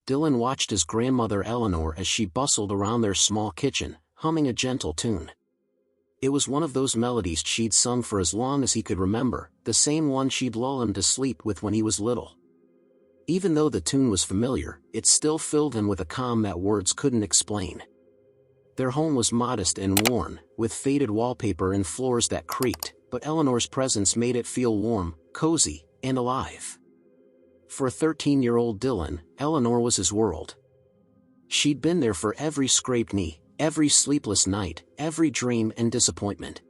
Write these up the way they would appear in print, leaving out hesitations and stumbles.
Dylan watched his grandmother Eleanor as she bustled around their small kitchen, humming a gentle tune. It was one of those melodies she'd sung for as long as he could remember, the same one she'd lull him to sleep with when he was little. Even though the tune was familiar, it still filled him with a calm that words couldn't explain. Their home was modest and worn, with faded wallpaper and floors that creaked, but Eleanor's presence made it feel warm, cozy, and alive. For a 13-year-old Dylan, Eleanor was his world. She'd been there for every scraped knee, every sleepless night, every dream and disappointment.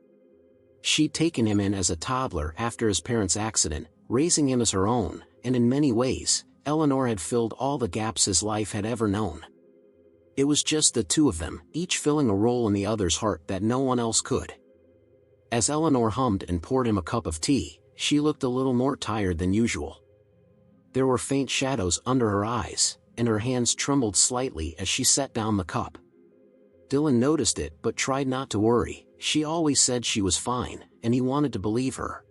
She'd taken him in as a toddler after his parents' accident, raising him as her own, and in many ways, Eleanor had filled all the gaps his life had ever known. It was just the two of them, each filling a role in the other's heart that no one else could. As Eleanor hummed and poured him a cup of tea, she looked a little more tired than usual. There were faint shadows under her eyes, and her hands trembled slightly as she set down the cup. Dylan noticed it but tried not to worry. She always said she was fine, and he wanted to believe her.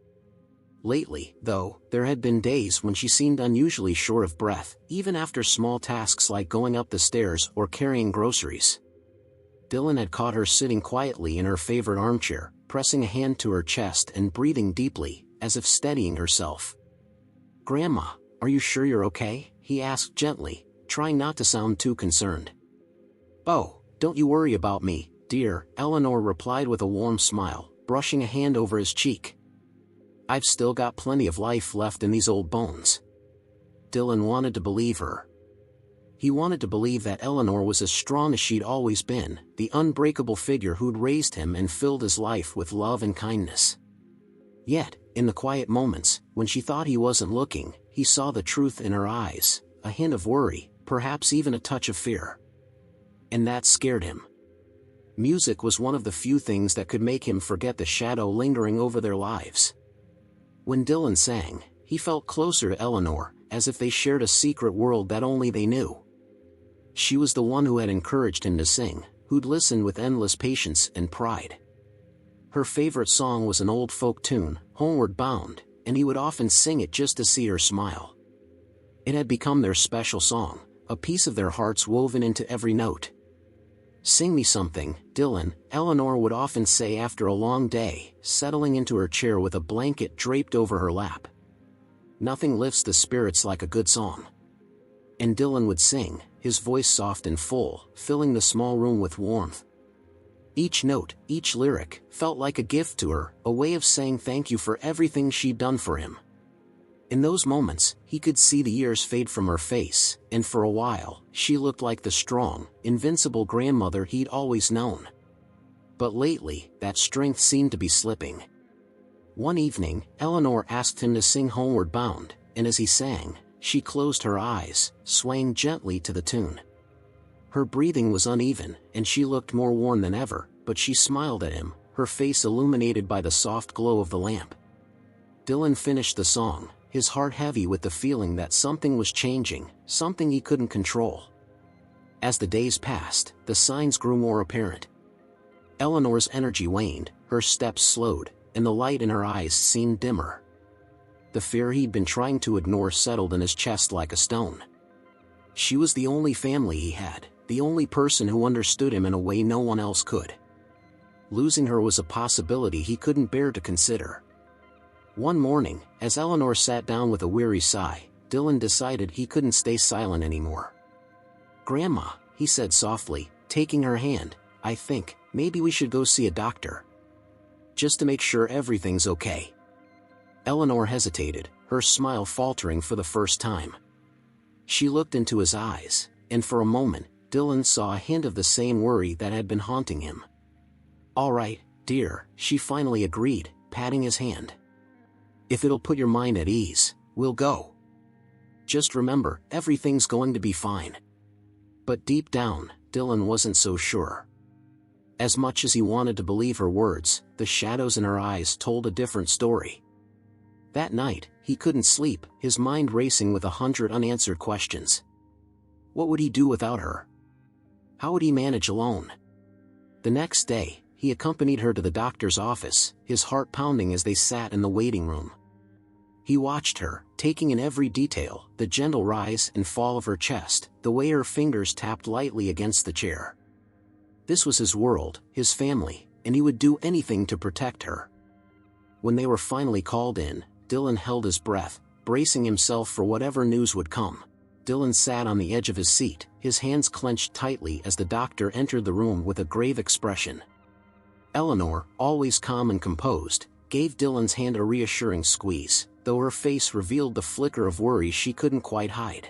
Lately, though, there had been days when she seemed unusually short of breath, even after small tasks like going up the stairs or carrying groceries. Dylan had caught her sitting quietly in her favorite armchair, pressing a hand to her chest and breathing deeply, as if steadying herself. "Grandma, are you sure you're okay?" he asked gently, trying not to sound too concerned. "Oh, don't you worry about me, dear," Eleanor replied with a warm smile, brushing a hand over his cheek. "I've still got plenty of life left in these old bones." Dylan wanted to believe her. He wanted to believe that Eleanor was as strong as she'd always been, the unbreakable figure who'd raised him and filled his life with love and kindness. Yet, in the quiet moments, when she thought he wasn't looking, he saw the truth in her eyes, a hint of worry, perhaps even a touch of fear. And that scared him. Music was one of the few things that could make him forget the shadow lingering over their lives. When Dylan sang, he felt closer to Eleanor, as if they shared a secret world that only they knew. She was the one who had encouraged him to sing, who'd listened with endless patience and pride. Her favorite song was an old folk tune, Homeward Bound, and he would often sing it just to see her smile. It had become their special song, a piece of their hearts woven into every note. "Sing me something, Dylan," Eleanor would often say after a long day, settling into her chair with a blanket draped over her lap. Nothing lifts the spirits like a good song. And Dylan would sing, his voice soft and full, filling the small room with warmth. Each note, each lyric, felt like a gift to her, a way of saying thank you for everything she'd done for him. In those moments, he could see the years fade from her face, and for a while, she looked like the strong, invincible grandmother he'd always known. But lately, that strength seemed to be slipping. One evening, Eleanor asked him to sing Homeward Bound, and as he sang, she closed her eyes, swaying gently to the tune. Her breathing was uneven, and she looked more worn than ever, but she smiled at him, her face illuminated by the soft glow of the lamp. Dylan finished the song, his heart heavy with the feeling that something was changing, something he couldn't control. As the days passed, the signs grew more apparent. Eleanor's energy waned, her steps slowed, and the light in her eyes seemed dimmer. The fear he'd been trying to ignore settled in his chest like a stone. She was the only family he had, the only person who understood him in a way no one else could. Losing her was a possibility he couldn't bear to consider. One morning, as Eleanor sat down with a weary sigh, Dylan decided he couldn't stay silent anymore. "Grandma," he said softly, taking her hand, "I think, maybe we should go see a doctor. Just to make sure everything's okay." Eleanor hesitated, her smile faltering for the first time. She looked into his eyes, and for a moment, Dylan saw a hint of the same worry that had been haunting him. "All right, dear," she finally agreed, patting his hand. "If it'll put your mind at ease, we'll go. Just remember, everything's going to be fine." But deep down, Dylan wasn't so sure. As much as he wanted to believe her words, the shadows in her eyes told a different story. That night, he couldn't sleep, his mind racing with 100 unanswered questions. What would he do without her? How would he manage alone? The next day, he accompanied her to the doctor's office, his heart pounding as they sat in the waiting room. He watched her, taking in every detail, the gentle rise and fall of her chest, the way her fingers tapped lightly against the chair. This was his world, his family, and he would do anything to protect her. When they were finally called in, Dylan held his breath, bracing himself for whatever news would come. Dylan sat on the edge of his seat, his hands clenched tightly as the doctor entered the room with a grave expression. Eleanor, always calm and composed, gave Dylan's hand a reassuring squeeze, though her face revealed the flicker of worry she couldn't quite hide.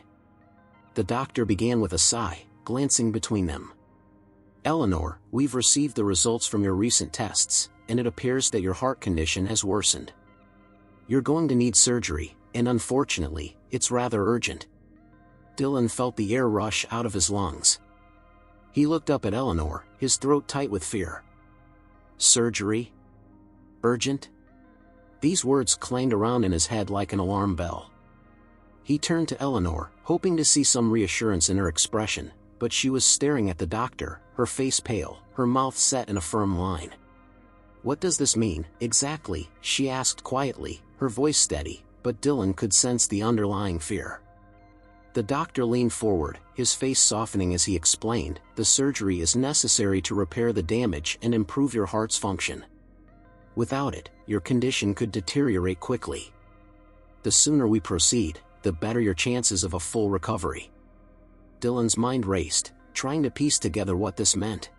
The doctor began with a sigh, glancing between them. "Eleanor, we've received the results from your recent tests, and it appears that your heart condition has worsened. You're going to need surgery, and unfortunately, it's rather urgent." Dylan felt the air rush out of his lungs. He looked up at Eleanor, his throat tight with fear. "Surgery? Urgent?" These words clanged around in his head like an alarm bell. He turned to Eleanor, hoping to see some reassurance in her expression, but she was staring at the doctor, her face pale, her mouth set in a firm line. "What does this mean, exactly?" she asked quietly, her voice steady, but Dylan could sense the underlying fear. The doctor leaned forward, his face softening as he explained, "The surgery is necessary to repair the damage and improve your heart's function. Without it, your condition could deteriorate quickly. The sooner we proceed, the better your chances of a full recovery." Dylan's mind raced, trying to piece together what this meant.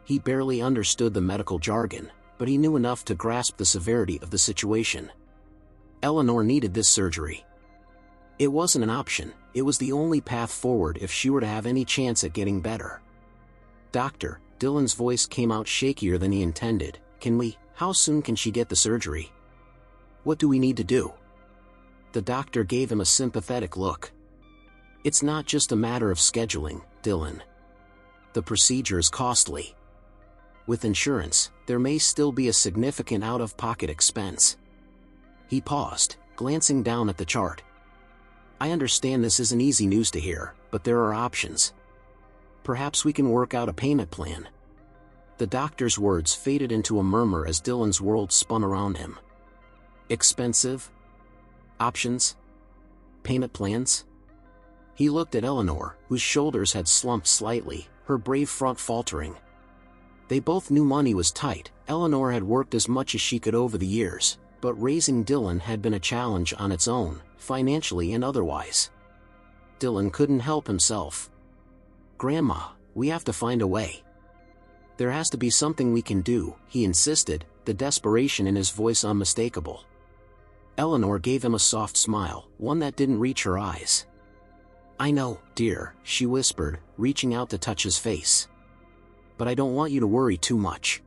He barely understood the medical jargon, but he knew enough to grasp the severity of the situation. Eleanor needed this surgery. It wasn't an option, it was the only path forward if she were to have any chance at getting better. "Doctor," Dylan's voice came out shakier than he intended, how soon can she get the surgery? What do we need to do?" The doctor gave him a sympathetic look. "It's not just a matter of scheduling, Dylan. The procedure is costly. With insurance, there may still be a significant out-of-pocket expense." He paused, glancing down at the chart. "I understand this isn't easy news to hear, but there are options. Perhaps we can work out a payment plan." The doctor's words faded into a murmur as Dylan's world spun around him. Expensive? Options? Payment plans? He looked at Eleanor, whose shoulders had slumped slightly, her brave front faltering. They both knew money was tight. Eleanor had worked as much as she could over the years, but raising Dylan had been a challenge on its own, financially and otherwise. Dylan couldn't help himself. "Grandma, we have to find a way. There has to be something we can do," he insisted, the desperation in his voice unmistakable. Eleanor gave him a soft smile, one that didn't reach her eyes. "I know, dear," she whispered, reaching out to touch his face. "But I don't want you to worry too much.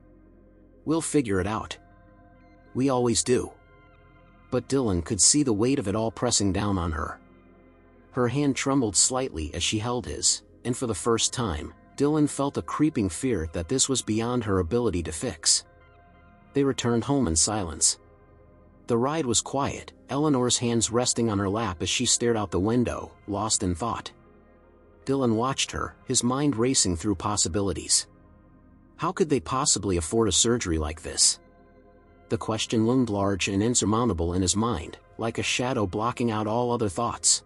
We'll figure it out. We always do." But Dylan could see the weight of it all pressing down on her. Her hand trembled slightly as she held his, and for the first time, Dylan felt a creeping fear that this was beyond her ability to fix. They returned home in silence. The ride was quiet, Eleanor's hands resting on her lap as she stared out the window, lost in thought. Dylan watched her, his mind racing through possibilities. How could they possibly afford a surgery like this? The question loomed large and insurmountable in his mind, like a shadow blocking out all other thoughts.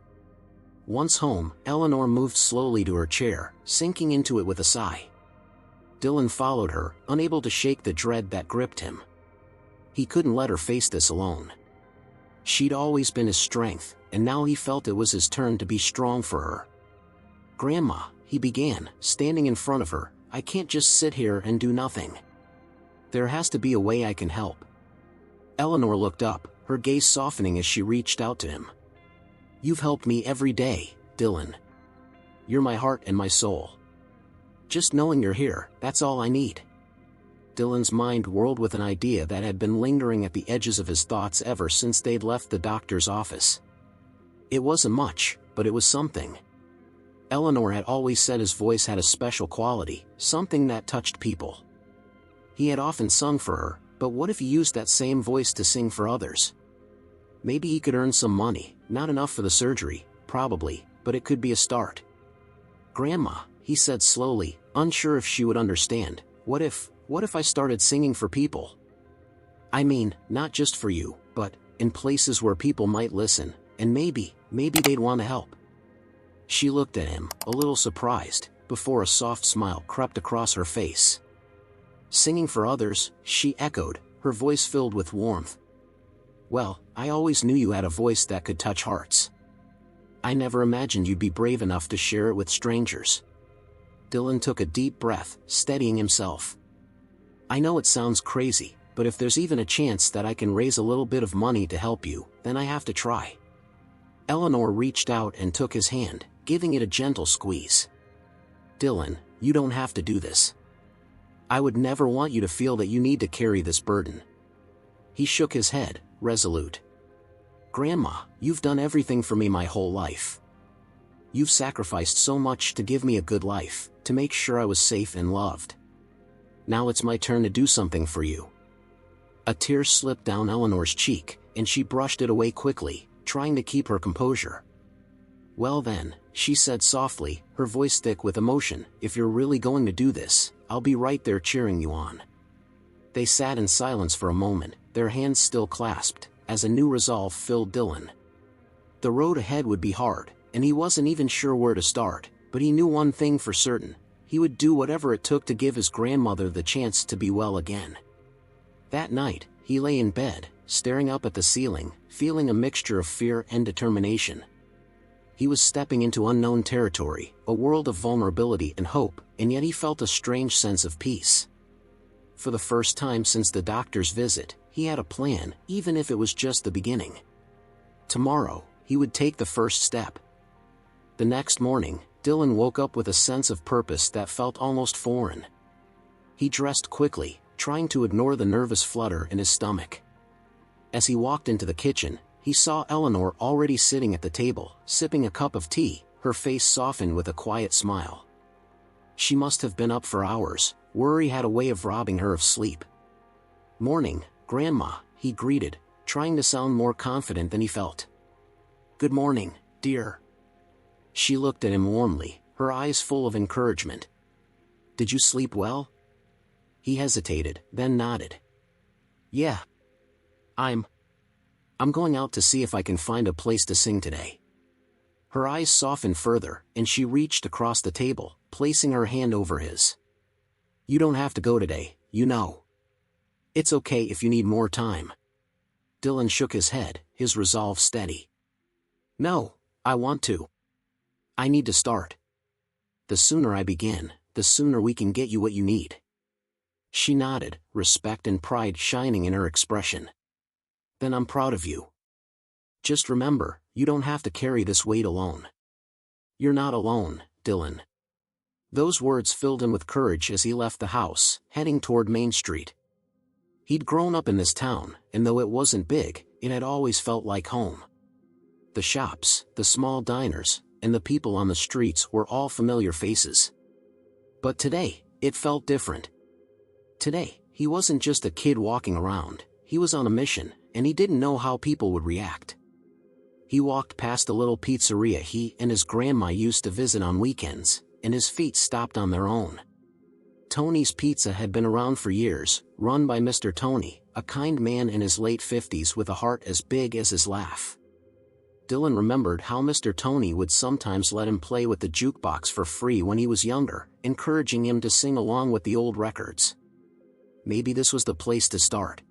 Once home, Eleanor moved slowly to her chair, sinking into it with a sigh. Dylan followed her, unable to shake the dread that gripped him. He couldn't let her face this alone. She'd always been his strength, and now he felt it was his turn to be strong for her. "Grandma," he began, standing in front of her, "I can't just sit here and do nothing. There has to be a way I can help." Eleanor looked up, her gaze softening as she reached out to him. "You've helped me every day, Dylan. You're my heart and my soul. Just knowing you're here, that's all I need." Dylan's mind whirled with an idea that had been lingering at the edges of his thoughts ever since they'd left the doctor's office. It wasn't much, but it was something. Eleanor had always said his voice had a special quality, something that touched people. He had often sung for her, but what if he used that same voice to sing for others? Maybe he could earn some money, not enough for the surgery, probably, but it could be a start. "Grandma," he said slowly, unsure if she would understand, what if I started singing for people? I mean, not just for you, but in places where people might listen, and maybe they'd want to help. She looked at him, a little surprised, before a soft smile crept across her face. Singing for others, she echoed, her voice filled with warmth. Well, I always knew you had a voice that could touch hearts. I never imagined you'd be brave enough to share it with strangers. Dylan took a deep breath, steadying himself. I know it sounds crazy, but if there's even a chance that I can raise a little bit of money to help you, then I have to try. Eleanor reached out and took his hand, giving it a gentle squeeze. Dylan, you don't have to do this. I would never want you to feel that you need to carry this burden. He shook his head, resolute. Grandma, you've done everything for me my whole life. You've sacrificed so much to give me a good life, to make sure I was safe and loved. Now it's my turn to do something for you. A tear slipped down Eleanor's cheek, and she brushed it away quickly, trying to keep her composure. Well then, she said softly, her voice thick with emotion, if you're really going to do this, I'll be right there cheering you on. They sat in silence for a moment, their hands still clasped, as a new resolve filled Dylan. The road ahead would be hard, and he wasn't even sure where to start, but he knew one thing for certain: he would do whatever it took to give his grandmother the chance to be well again. That night, he lay in bed, staring up at the ceiling, feeling a mixture of fear and determination. He was stepping into unknown territory, a world of vulnerability and hope, and yet he felt a strange sense of peace. For the first time since the doctor's visit, he had a plan, even if it was just the beginning. Tomorrow, he would take the first step. The next morning, Dylan woke up with a sense of purpose that felt almost foreign. He dressed quickly, trying to ignore the nervous flutter in his stomach. As he walked into the kitchen, he saw Eleanor already sitting at the table, sipping a cup of tea, her face softened with a quiet smile. She must have been up for hours. Worry had a way of robbing her of sleep. "Morning, Grandma," he greeted, trying to sound more confident than he felt. "Good morning, dear." She looked at him warmly, her eyes full of encouragement. "Did you sleep well?" He hesitated, then nodded. "Yeah. I'm going out to see if I can find a place to sing today." Her eyes softened further, and she reached across the table, placing her hand over his. "You don't have to go today, you know. It's okay if you need more time." Dylan shook his head, his resolve steady. "No, I want to. I need to start. The sooner I begin, the sooner we can get you what you need." She nodded, respect and pride shining in her expression. "Then I'm proud of you. Just remember, you don't have to carry this weight alone." "You're not alone, Dylan." Those words filled him with courage as he left the house, heading toward Main Street. He'd grown up in this town, and though it wasn't big, it had always felt like home. The shops, the small diners, and the people on the streets were all familiar faces. But today, it felt different. Today, he wasn't just a kid walking around, he was on a mission, and he didn't know how people would react. He walked past a little pizzeria he and his grandma used to visit on weekends, and his feet stopped on their own. Tony's Pizza had been around for years, run by Mr. Tony, a kind man in his late 50s with a heart as big as his laugh. Dylan remembered how Mr. Tony would sometimes let him play with the jukebox for free when he was younger, encouraging him to sing along with the old records. Maybe this was the place to start.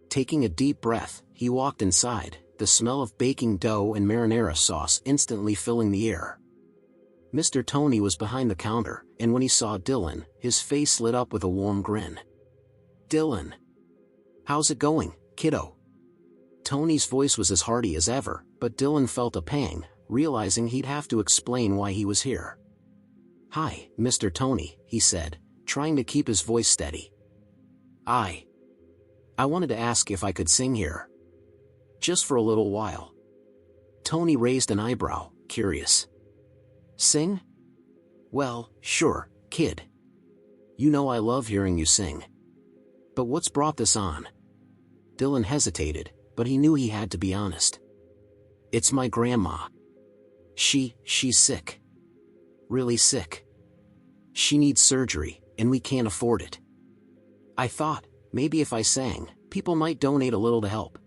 Taking a deep breath, he walked inside, the smell of baking dough and marinara sauce instantly filling the air. Mr. Tony was behind the counter, and when he saw Dylan, his face lit up with a warm grin. "Dylan. How's it going, kiddo?" Tony's voice was as hearty as ever, but Dylan felt a pang, realizing he'd have to explain why he was here. "Hi, Mr. Tony," he said, trying to keep his voice steady. I wanted to ask if I could sing here. Just for a little while." Tony raised an eyebrow, curious. "Sing? Well, sure, kid. You know I love hearing you sing. But what's brought this on?" Dylan hesitated, but he knew he had to be honest. "It's my grandma. She's sick. Really sick. She needs surgery, and we can't afford it. I thought, maybe if I sang, people might donate a little to help."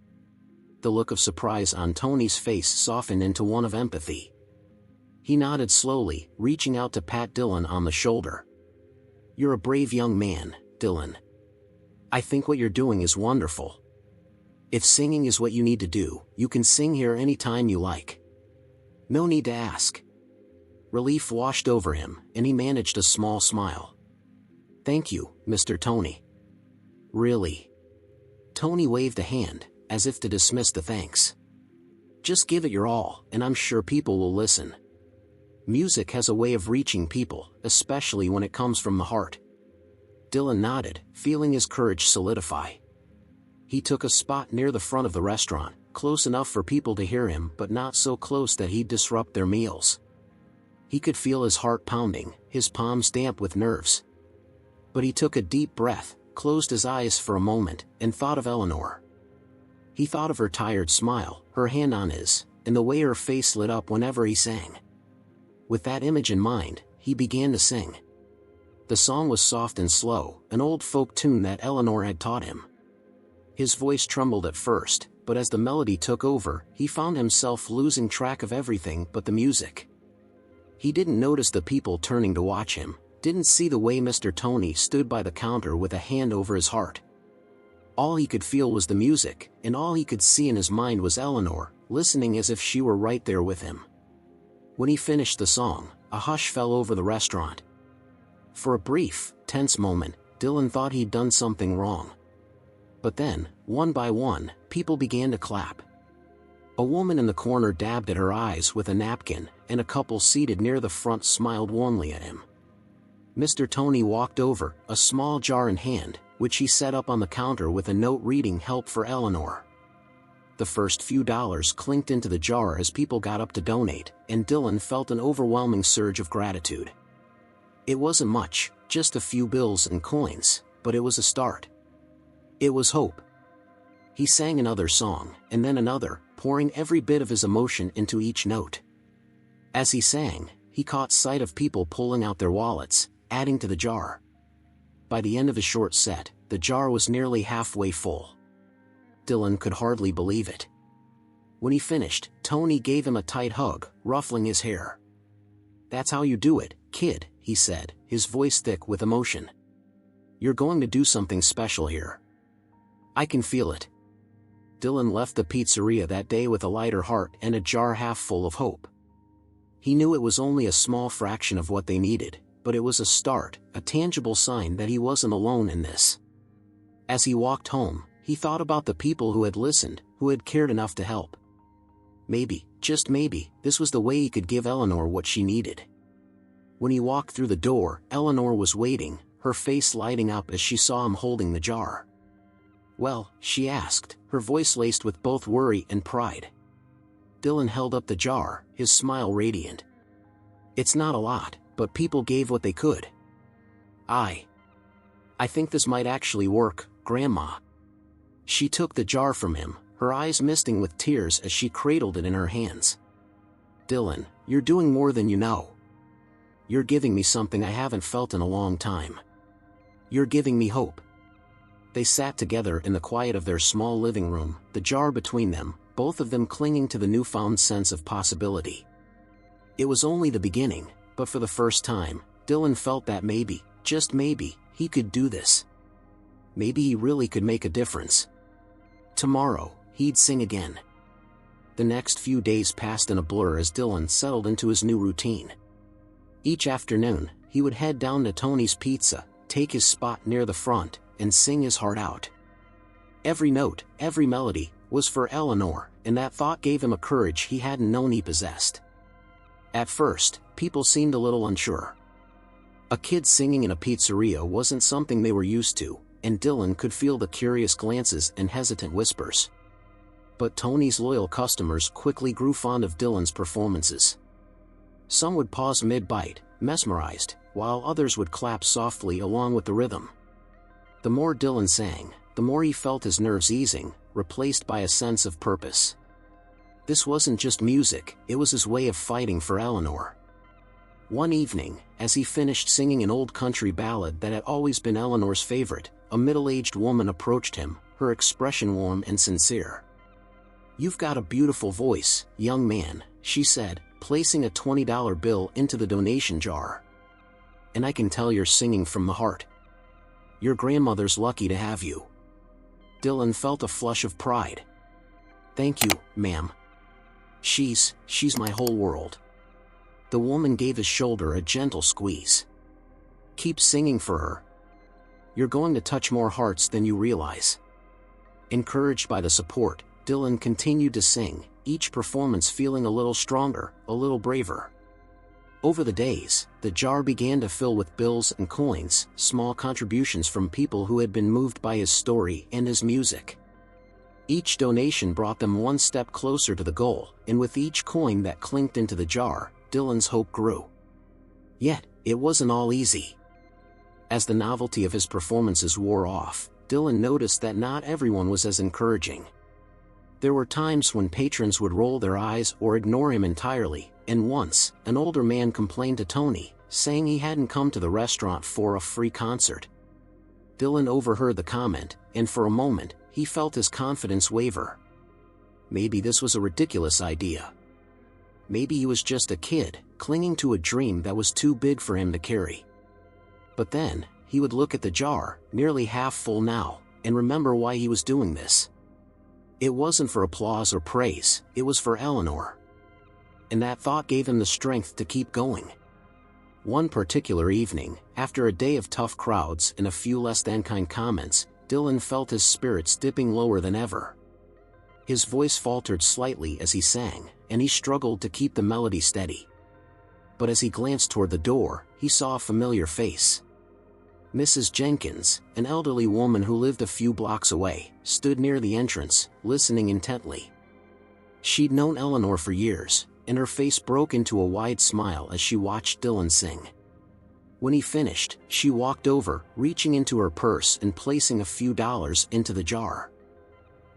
The look of surprise on Tony's face softened into one of empathy. He nodded slowly, reaching out to pat Dylan on the shoulder. "You're a brave young man, Dylan. I think what you're doing is wonderful. If singing is what you need to do, you can sing here anytime you like. No need to ask." Relief washed over him, and he managed a small smile. "Thank you, Mr. Tony." "Really?" Tony waved a hand, as if to dismiss the thanks. "Just give it your all, and I'm sure people will listen. Music has a way of reaching people, especially when it comes from the heart." Dylan nodded, feeling his courage solidify. He took a spot near the front of the restaurant, close enough for people to hear him but not so close that he'd disrupt their meals. He could feel his heart pounding, his palms damp with nerves. But he took a deep breath, closed his eyes for a moment, and thought of Eleanor. He thought of her tired smile, her hand on his, and the way her face lit up whenever he sang. With that image in mind, he began to sing. The song was soft and slow, an old folk tune that Eleanor had taught him. His voice trembled at first, but as the melody took over, he found himself losing track of everything but the music. He didn't notice the people turning to watch him, didn't see the way Mr. Tony stood by the counter with a hand over his heart. All he could feel was the music, and all he could see in his mind was Eleanor, listening as if she were right there with him. When he finished the song, a hush fell over the restaurant. For a brief, tense moment, Dylan thought he'd done something wrong. But then, one by one, people began to clap. A woman in the corner dabbed at her eyes with a napkin, and a couple seated near the front smiled warmly at him. Mr. Tony walked over, a small jar in hand, which he set up on the counter with a note reading "Help for Eleanor." The first few dollars clinked into the jar as people got up to donate, and Dylan felt an overwhelming surge of gratitude. It wasn't much, just a few bills and coins, but it was a start. It was hope. He sang another song, and then another, pouring every bit of his emotion into each note. As he sang, he caught sight of people pulling out their wallets, adding to the jar. By the end of the short set, the jar was nearly halfway full. Dylan could hardly believe it. When he finished, Tony gave him a tight hug, ruffling his hair. "That's how you do it, kid," he said, his voice thick with emotion. "You're going to do something special here. I can feel it." Dylan left the pizzeria that day with a lighter heart and a jar half full of hope. He knew it was only a small fraction of what they needed, but it was a start, a tangible sign that he wasn't alone in this. As he walked home, he thought about the people who had listened, who had cared enough to help. Maybe, just maybe, this was the way he could give Eleanor what she needed. When he walked through the door, Eleanor was waiting, her face lighting up as she saw him holding the jar. "Well?" she asked, her voice laced with both worry and pride. Dylan held up the jar, his smile radiant. "It's not a lot, but people gave what they could. I think this might actually work, Grandma." She took the jar from him, her eyes misting with tears as she cradled it in her hands. "Dylan, you're doing more than you know. You're giving me something I haven't felt in a long time. You're giving me hope." They sat together in the quiet of their small living room, the jar between them, both of them clinging to the newfound sense of possibility. It was only the beginning, but for the first time, Dylan felt that maybe, just maybe, he could do this. Maybe he really could make a difference. Tomorrow, he'd sing again. The next few days passed in a blur as Dylan settled into his new routine. Each afternoon, he would head down to Tony's Pizza, take his spot near the front, and sing his heart out. Every note, every melody, was for Eleanor, and that thought gave him a courage he hadn't known he possessed. At first, people seemed a little unsure. A kid singing in a pizzeria wasn't something they were used to, and Dylan could feel the curious glances and hesitant whispers. But Tony's loyal customers quickly grew fond of Dylan's performances. Some would pause mid-bite, mesmerized, while others would clap softly along with the rhythm. The more Dylan sang, the more he felt his nerves easing, replaced by a sense of purpose. This wasn't just music, it was his way of fighting for Eleanor. One evening, as he finished singing an old country ballad that had always been Eleanor's favorite, a middle-aged woman approached him, her expression warm and sincere. "You've got a beautiful voice, young man," she said, placing a $20 bill into the donation jar. "And I can tell you're singing from the heart. Your grandmother's lucky to have you." Dylan felt a flush of pride. "Thank you, ma'am. She's my whole world." The woman gave his shoulder a gentle squeeze. "Keep singing for her. You're going to touch more hearts than you realize." Encouraged by the support, Dylan continued to sing, each performance feeling a little stronger, a little braver. Over the days, the jar began to fill with bills and coins, small contributions from people who had been moved by his story and his music. Each donation brought them one step closer to the goal, and with each coin that clinked into the jar, Dylan's hope grew. Yet, it wasn't all easy. As the novelty of his performances wore off, Dylan noticed that not everyone was as encouraging. There were times when patrons would roll their eyes or ignore him entirely, and once, an older man complained to Tony, saying he hadn't come to the restaurant for a free concert. Dylan overheard the comment, and for a moment, he felt his confidence waver. Maybe this was a ridiculous idea. Maybe he was just a kid, clinging to a dream that was too big for him to carry. But then, he would look at the jar, nearly half full now, and remember why he was doing this. It wasn't for applause or praise, it was for Eleanor. And that thought gave him the strength to keep going. One particular evening, after a day of tough crowds and a few less than kind comments, Dylan felt his spirits dipping lower than ever. His voice faltered slightly as he sang, and he struggled to keep the melody steady. But as he glanced toward the door, he saw a familiar face. Mrs. Jenkins, an elderly woman who lived a few blocks away, stood near the entrance, listening intently. She'd known Eleanor for years, and her face broke into a wide smile as she watched Dylan sing. When he finished, she walked over, reaching into her purse and placing a few dollars into the jar.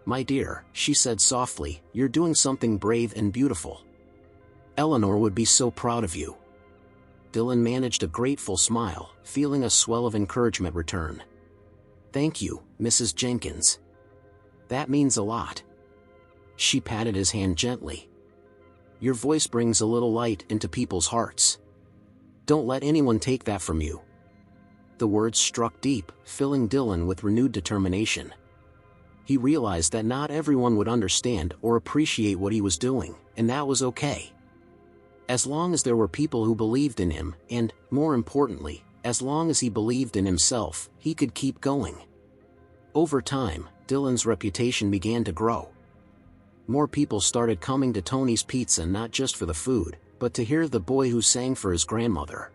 "My dear," she said softly, "you're doing something brave and beautiful. Eleanor would be so proud of you." Dylan managed a grateful smile, feeling a swell of encouragement return. "Thank you, Mrs. Jenkins. That means a lot." She patted his hand gently. "Your voice brings a little light into people's hearts. Don't let anyone take that from you." The words struck deep, filling Dylan with renewed determination. He realized that not everyone would understand or appreciate what he was doing, and that was okay. As long as there were people who believed in him, and, more importantly, as long as he believed in himself, he could keep going. Over time, Dylan's reputation began to grow. More people started coming to Tony's Pizza not just for the food, but to hear the boy who sang for his grandmother.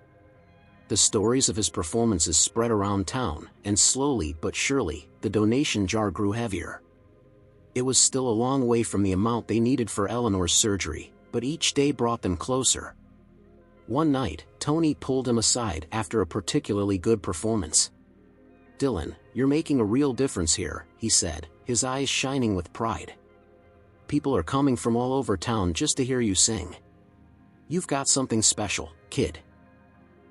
The stories of his performances spread around town, and slowly but surely, the donation jar grew heavier. It was still a long way from the amount they needed for Eleanor's surgery, but each day brought them closer. One night, Tony pulled him aside after a particularly good performance. "Dylan, you're making a real difference here," he said, his eyes shining with pride. "People are coming from all over town just to hear you sing. You've got something special, kid."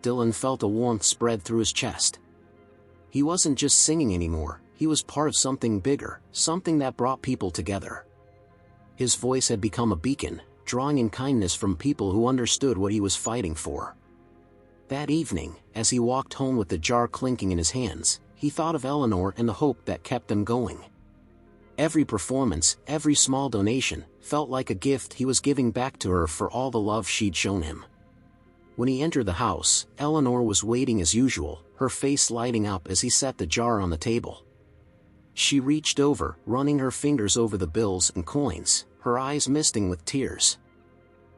Dylan felt a warmth spread through his chest. He wasn't just singing anymore, he was part of something bigger, something that brought people together. His voice had become a beacon, drawing in kindness from people who understood what he was fighting for. That evening, as he walked home with the jar clinking in his hands, he thought of Eleanor and the hope that kept them going. Every performance, every small donation, felt like a gift he was giving back to her for all the love she'd shown him. When he entered the house, Eleanor was waiting as usual, her face lighting up as he set the jar on the table. She reached over, running her fingers over the bills and coins, her eyes misting with tears.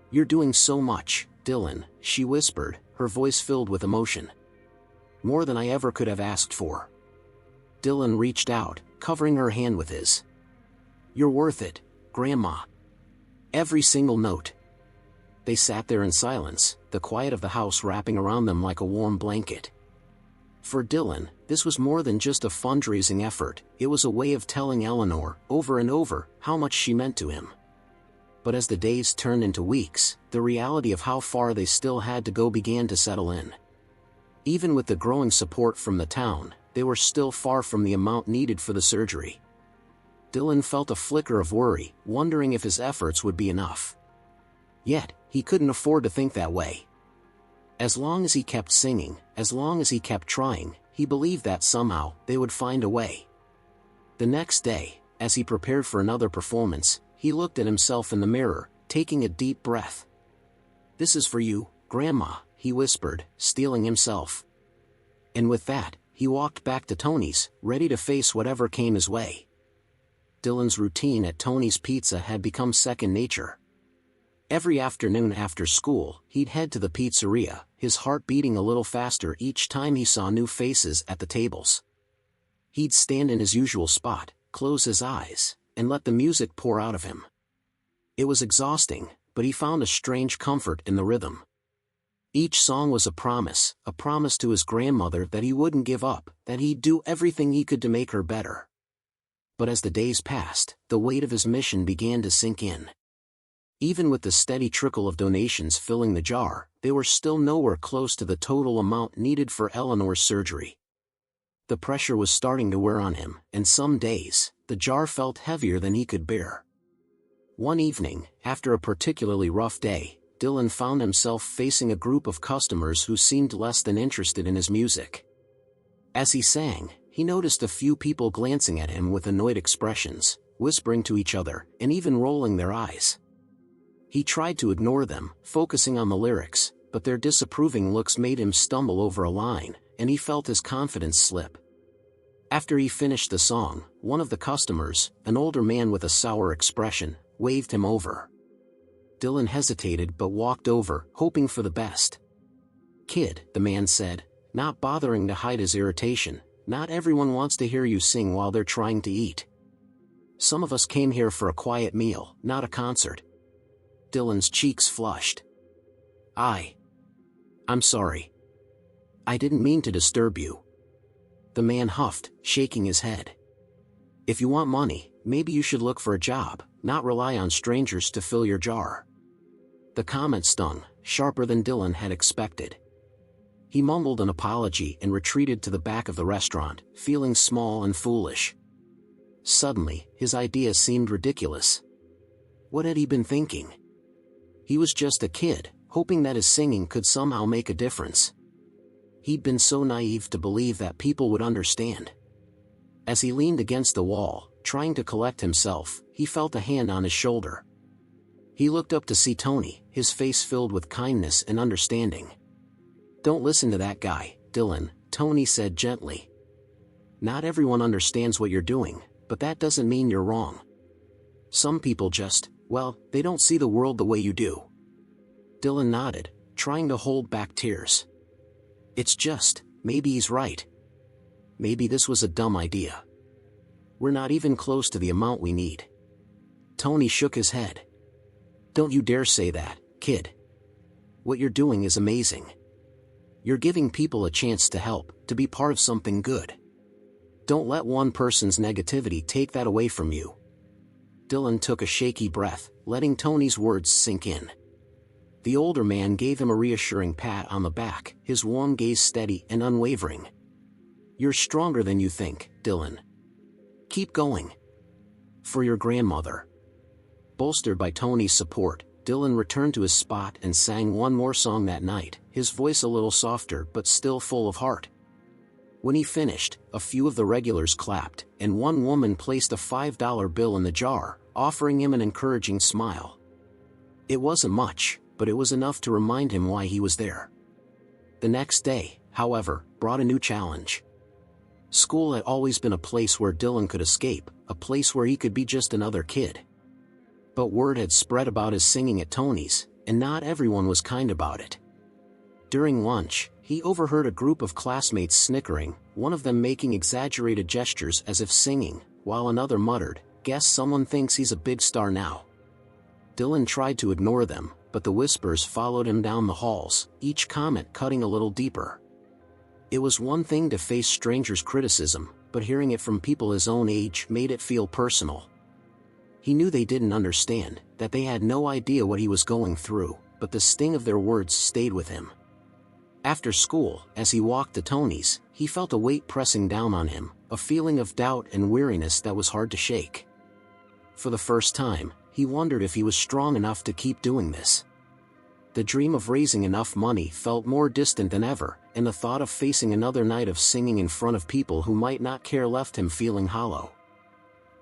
"You're doing so much, Dylan," she whispered, her voice filled with emotion. "More than I ever could have asked for." Dylan reached out, covering her hand with his. "You're worth it, Grandma. Every single note." They sat there in silence, the quiet of the house wrapping around them like a warm blanket. For Dylan, this was more than just a fundraising effort, it was a way of telling Eleanor, over and over, how much she meant to him. But as the days turned into weeks, the reality of how far they still had to go began to settle in. Even with the growing support from the town, they were still far from the amount needed for the surgery. Dylan felt a flicker of worry, wondering if his efforts would be enough. Yet, he couldn't afford to think that way. As long as he kept singing, as long as he kept trying, he believed that somehow, they would find a way. The next day, as he prepared for another performance, he looked at himself in the mirror, taking a deep breath. "This is for you, Grandma," he whispered, steeling himself. And with that, he walked back to Tony's, ready to face whatever came his way. Dylan's routine at Tony's Pizza had become second nature. Every afternoon after school, he'd head to the pizzeria, his heart beating a little faster each time he saw new faces at the tables. He'd stand in his usual spot, close his eyes, and let the music pour out of him. It was exhausting, but he found a strange comfort in the rhythm. Each song was a promise to his grandmother that he wouldn't give up, that he'd do everything he could to make her better. But as the days passed, the weight of his mission began to sink in. Even with the steady trickle of donations filling the jar, they were still nowhere close to the total amount needed for Eleanor's surgery. The pressure was starting to wear on him, and some days, the jar felt heavier than he could bear. One evening, after a particularly rough day, Dylan found himself facing a group of customers who seemed less than interested in his music. As he sang, he noticed a few people glancing at him with annoyed expressions, whispering to each other, and even rolling their eyes. He tried to ignore them, focusing on the lyrics, but their disapproving looks made him stumble over a line, and he felt his confidence slip. After he finished the song, one of the customers, an older man with a sour expression, waved him over. Dylan hesitated but walked over, hoping for the best. "Kid," the man said, not bothering to hide his irritation, "not everyone wants to hear you sing while they're trying to eat. Some of us came here for a quiet meal, not a concert." Dylan's cheeks flushed. I'm sorry. I didn't mean to disturb you." The man huffed, shaking his head. "If you want money, maybe you should look for a job, not rely on strangers to fill your jar." The comment stung, sharper than Dylan had expected. He mumbled an apology and retreated to the back of the restaurant, feeling small and foolish. Suddenly, his idea seemed ridiculous. What had he been thinking? He was just a kid, hoping that his singing could somehow make a difference. He'd been so naive to believe that people would understand. As he leaned against the wall, trying to collect himself, he felt a hand on his shoulder. He looked up to see Tony, his face filled with kindness and understanding. "Don't listen to that guy, Dylan," Tony said gently. "Not everyone understands what you're doing, but that doesn't mean you're wrong. Some people just, well, they don't see the world the way you do." Dylan nodded, trying to hold back tears. "It's just, maybe he's right. Maybe this was a dumb idea. We're not even close to the amount we need." Tony shook his head. "Don't you dare say that, kid. What you're doing is amazing. You're giving people a chance to help, to be part of something good. Don't let one person's negativity take that away from you." Dylan took a shaky breath, letting Tony's words sink in. The older man gave him a reassuring pat on the back, his warm gaze steady and unwavering. "You're stronger than you think, Dylan. Keep going. For your grandmother." Bolstered by Tony's support, Dylan returned to his spot and sang one more song that night, his voice a little softer but still full of heart. When he finished, a few of the regulars clapped, and one woman placed a $5 bill in the jar, offering him an encouraging smile. It wasn't much, but it was enough to remind him why he was there. The next day, however, brought a new challenge. School had always been a place where Dylan could escape, a place where he could be just another kid. But word had spread about his singing at Tony's, and not everyone was kind about it. During lunch, he overheard a group of classmates snickering, one of them making exaggerated gestures as if singing, while another muttered, "Guess someone thinks he's a big star now." Dylan tried to ignore them, but the whispers followed him down the halls, each comment cutting a little deeper. It was one thing to face strangers' criticism, but hearing it from people his own age made it feel personal. He knew they didn't understand, that they had no idea what he was going through, but the sting of their words stayed with him. After school, as he walked to Tony's, he felt a weight pressing down on him, a feeling of doubt and weariness that was hard to shake. for the first time, he wondered if he was strong enough to keep doing this. The dream of raising enough money felt more distant than ever, and the thought of facing another night of singing in front of people who might not care left him feeling hollow.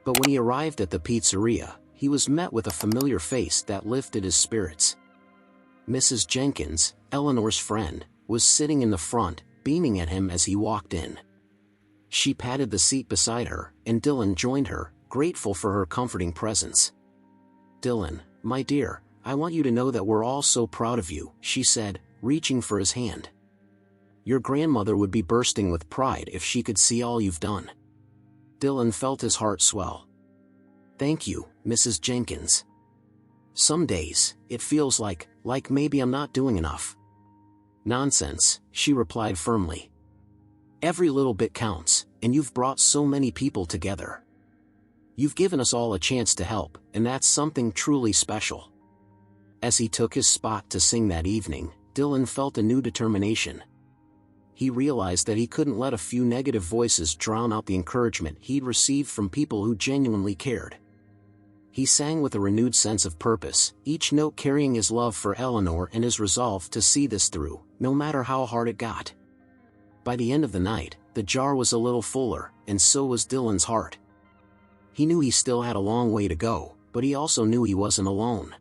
But when he arrived at the pizzeria, he was met with a familiar face that lifted his spirits. Mrs. Jenkins, Eleanor's friend, was sitting in the front, beaming at him as he walked in. She patted the seat beside her, and Dylan joined her, grateful for her comforting presence. "Dylan, my dear, I want you to know that we're all so proud of you," she said, reaching for his hand. "Your grandmother would be bursting with pride if she could see all you've done." Dylan felt his heart swell. "Thank you, Mrs. Jenkins. Some days, it feels like maybe I'm not doing enough." "Nonsense," she replied firmly. "Every little bit counts, and you've brought so many people together. You've given us all a chance to help, and that's something truly special." As he took his spot to sing that evening, Dylan felt a new determination. He realized that he couldn't let a few negative voices drown out the encouragement he'd received from people who genuinely cared. He sang with a renewed sense of purpose, each note carrying his love for Eleanor and his resolve to see this through, no matter how hard it got. By the end of the night, the jar was a little fuller, and so was Dylan's heart. He knew he still had a long way to go, but he also knew he wasn't alone.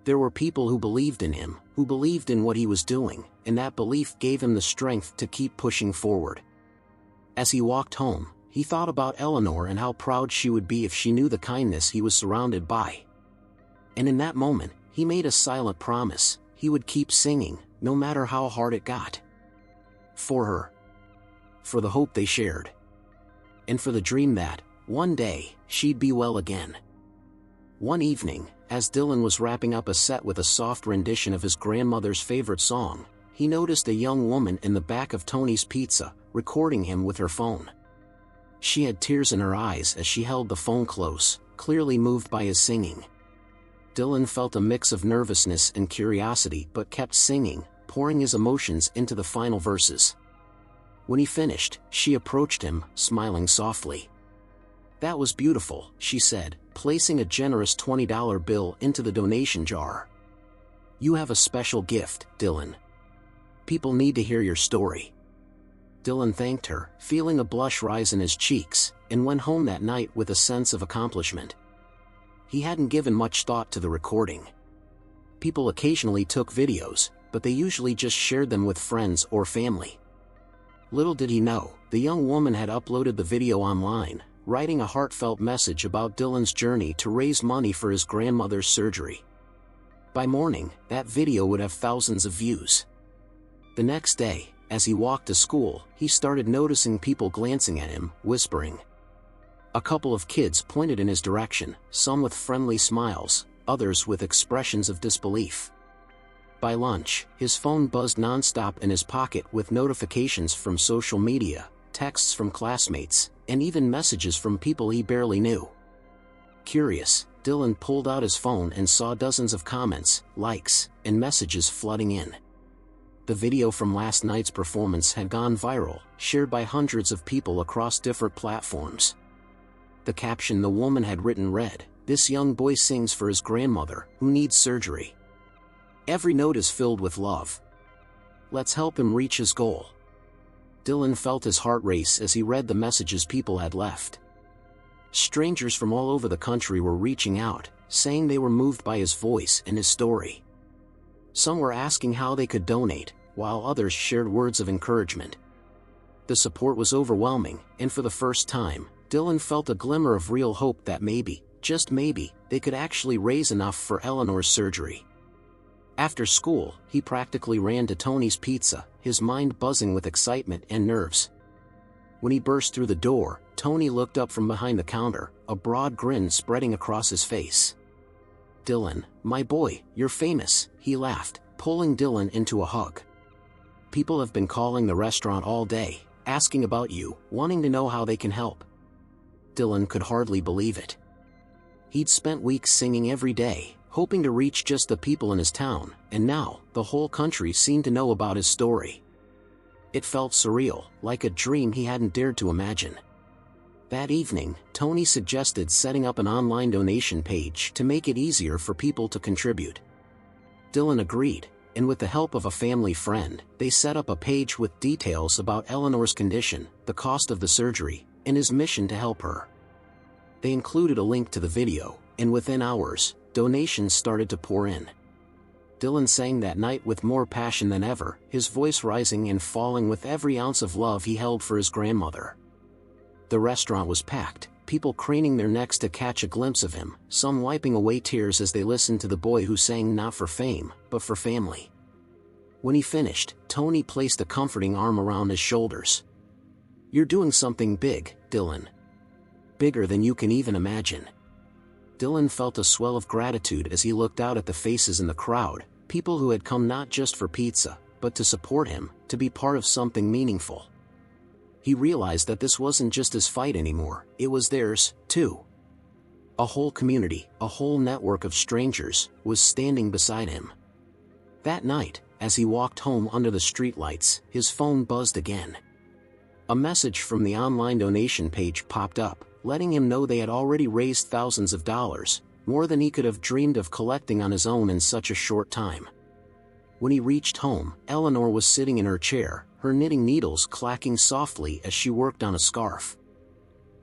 There were people who believed in him, who believed in what he was doing, and that belief gave him the strength to keep pushing forward. As he walked home, he thought about Eleanor and how proud she would be if she knew the kindness he was surrounded by. And in that moment, he made a silent promise: he would keep singing, no matter how hard it got. For her. For the hope they shared. And for the dream that, one day, she'd be well again. One evening, as Dylan was wrapping up a set with a soft rendition of his grandmother's favorite song, he noticed a young woman in the back of Tony's Pizza, recording him with her phone. She had tears in her eyes as she held the phone close, clearly moved by his singing. Dylan felt a mix of nervousness and curiosity but kept singing, pouring his emotions into the final verses. When he finished, she approached him, smiling softly. "That was beautiful," she said, placing a generous $20 bill into the donation jar. "You have a special gift, Dylan. People need to hear your story." Dylan thanked her, feeling a blush rise in his cheeks, and went home that night with a sense of accomplishment. He hadn't given much thought to the recording. People occasionally took videos, but they usually just shared them with friends or family. Little did he know, the young woman had uploaded the video online, writing a heartfelt message about Dylan's journey to raise money for his grandmother's surgery. By morning, that video would have thousands of views. The next day, as he walked to school, he started noticing people glancing at him, whispering. A couple of kids pointed in his direction, some with friendly smiles, others with expressions of disbelief. By lunch, his phone buzzed nonstop in his pocket with notifications from social media, texts from classmates, and even messages from people he barely knew. Curious, Dylan pulled out his phone and saw dozens of comments, likes, and messages flooding in. The video from last night's performance had gone viral, shared by hundreds of people across different platforms. The caption the woman had written read, "This young boy sings for his grandmother, who needs surgery. Every note is filled with love. Let's help him reach his goal." Dylan felt his heart race as he read the messages people had left. Strangers from all over the country were reaching out, saying they were moved by his voice and his story. Some were asking how they could donate, while others shared words of encouragement. The support was overwhelming, and for the first time, Dylan felt a glimmer of real hope that maybe, just maybe, they could actually raise enough for Eleanor's surgery. After school, he practically ran to Tony's Pizza, his mind buzzing with excitement and nerves. When he burst through the door, Tony looked up from behind the counter, a broad grin spreading across his face. "Dylan, my boy, you're famous," he laughed, pulling Dylan into a hug. "People have been calling the restaurant all day, asking about you, wanting to know how they can help." Dylan could hardly believe it. He'd spent weeks singing every day, hoping to reach just the people in his town, and now, the whole country seemed to know about his story. It felt surreal, like a dream he hadn't dared to imagine. That evening, Tony suggested setting up an online donation page to make it easier for people to contribute. Dylan agreed, and with the help of a family friend, they set up a page with details about Eleanor's condition, the cost of the surgery, and his mission to help her. They included a link to the video, and within hours, donations started to pour in. Dylan sang that night with more passion than ever, his voice rising and falling with every ounce of love he held for his grandmother. The restaurant was packed, people craning their necks to catch a glimpse of him, some wiping away tears as they listened to the boy who sang not for fame, but for family. When he finished, Tony placed a comforting arm around his shoulders. "You're doing something big, Dylan. Bigger than you can even imagine." Dylan felt a swell of gratitude as he looked out at the faces in the crowd, people who had come not just for pizza, but to support him, to be part of something meaningful. He realized that this wasn't just his fight anymore, it was theirs, too. A whole community, a whole network of strangers, was standing beside him. That night, as he walked home under the streetlights, his phone buzzed again. A message from the online donation page popped up, letting him know they had already raised thousands of dollars, more than he could have dreamed of collecting on his own in such a short time. When he reached home, Eleanor was sitting in her chair, her knitting needles clacking softly as she worked on a scarf.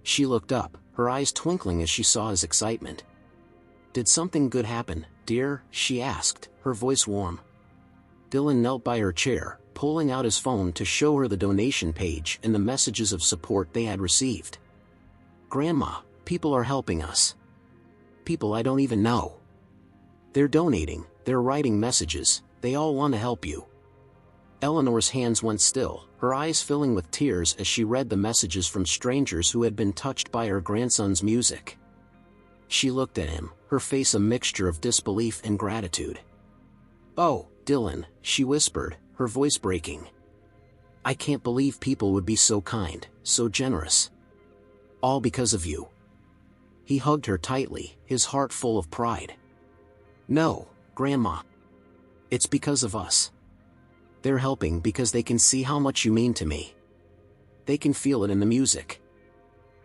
She looked up, her eyes twinkling as she saw his excitement. "Did something good happen, dear?" she asked, her voice warm. Dylan knelt by her chair, pulling out his phone to show her the donation page and the messages of support they had received. "Grandma, people are helping us. People I don't even know. They're donating, they're writing messages, they all want to help you." Eleanor's hands went still, her eyes filling with tears as she read the messages from strangers who had been touched by her grandson's music. She looked at him, her face a mixture of disbelief and gratitude. "Oh, Dylan," she whispered, her voice breaking. "I can't believe people would be so kind, so generous. All because of you." He hugged her tightly, his heart full of pride. "No, Grandma. It's because of us. They're helping because they can see how much you mean to me. They can feel it in the music."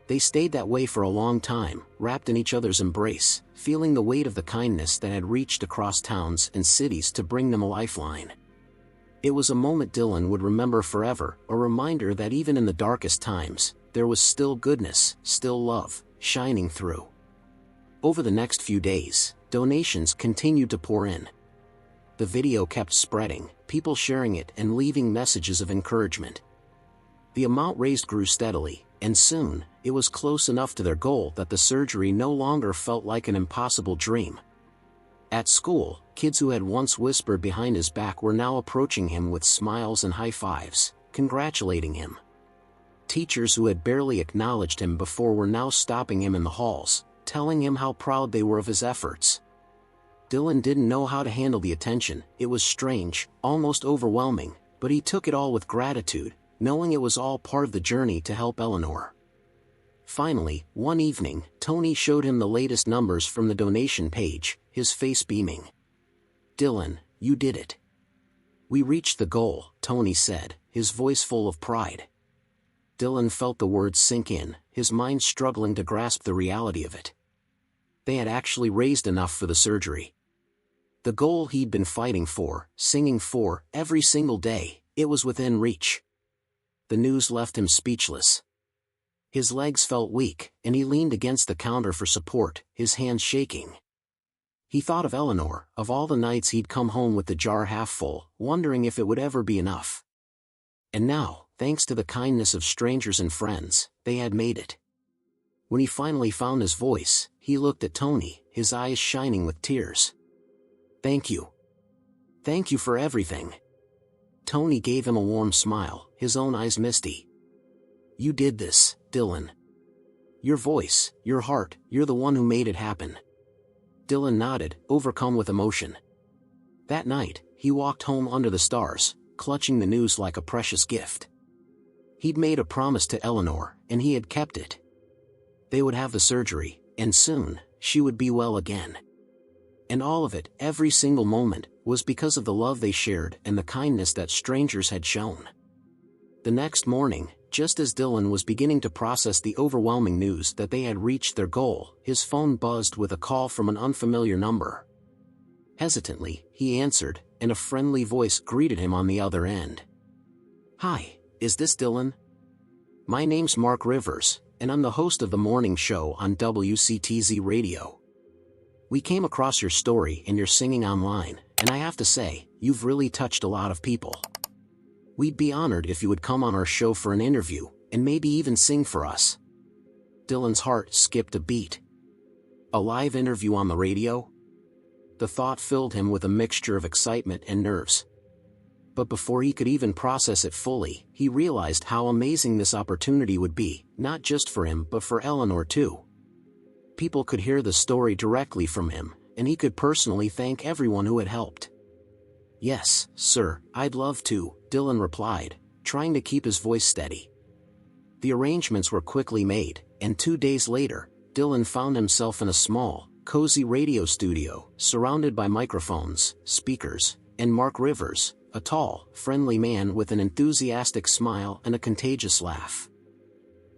They stayed that way for a long time, wrapped in each other's embrace, feeling the weight of the kindness that had reached across towns and cities to bring them a lifeline. It was a moment Dylan would remember forever, a reminder that even in the darkest times, there was still goodness, still love, shining through. Over the next few days, donations continued to pour in. The video kept spreading, people sharing it and leaving messages of encouragement. The amount raised grew steadily, and soon, it was close enough to their goal that the surgery no longer felt like an impossible dream. At school, kids who had once whispered behind his back were now approaching him with smiles and high fives, congratulating him. Teachers who had barely acknowledged him before were now stopping him in the halls, telling him how proud they were of his efforts. Dylan didn't know how to handle the attention, it was strange, almost overwhelming, but he took it all with gratitude, knowing it was all part of the journey to help Eleanor. Finally, one evening, Tony showed him the latest numbers from the donation page, his face beaming. "Dylan, you did it. We reached the goal," Tony said, his voice full of pride. Dylan felt the words sink in, his mind struggling to grasp the reality of it. They had actually raised enough for the surgery. The goal he'd been fighting for, singing for, every single day, it was within reach. The news left him speechless. His legs felt weak, and he leaned against the counter for support, his hands shaking. He thought of Eleanor, of all the nights he'd come home with the jar half full, wondering if it would ever be enough. And now, thanks to the kindness of strangers and friends, they had made it. When he finally found his voice, he looked at Tony, his eyes shining with tears. "Thank you. Thank you for everything." Tony gave him a warm smile, his own eyes misty. "You did this, Dylan. Your voice, your heart, you're the one who made it happen." Dylan nodded, overcome with emotion. That night, he walked home under the stars, clutching the news like a precious gift. He'd made a promise to Eleanor, and he had kept it. They would have the surgery, and soon, she would be well again. And all of it, every single moment, was because of the love they shared and the kindness that strangers had shown. The next morning, Just as Dylan was beginning to process the overwhelming news that they had reached their goal, his phone buzzed with a call from an unfamiliar number. Hesitantly, he answered, and a friendly voice greeted him on the other end. "Hi, is this Dylan? My name's Mark Rivers, and I'm the host of the morning show on WCTZ Radio. We came across your story and your singing online, and I have to say, you've really touched a lot of people. We'd be honored if you would come on our show for an interview, and maybe even sing for us." Dylan's heart skipped a beat. A live interview on the radio? The thought filled him with a mixture of excitement and nerves. But before he could even process it fully, he realized how amazing this opportunity would be, not just for him but for Eleanor too. People could hear the story directly from him, and he could personally thank everyone who had helped. "Yes, sir, I'd love to," Dylan replied, trying to keep his voice steady. The arrangements were quickly made, and 2 days later, Dylan found himself in a small, cozy radio studio, surrounded by microphones, speakers, and Mark Rivers, a tall, friendly man with an enthusiastic smile and a contagious laugh.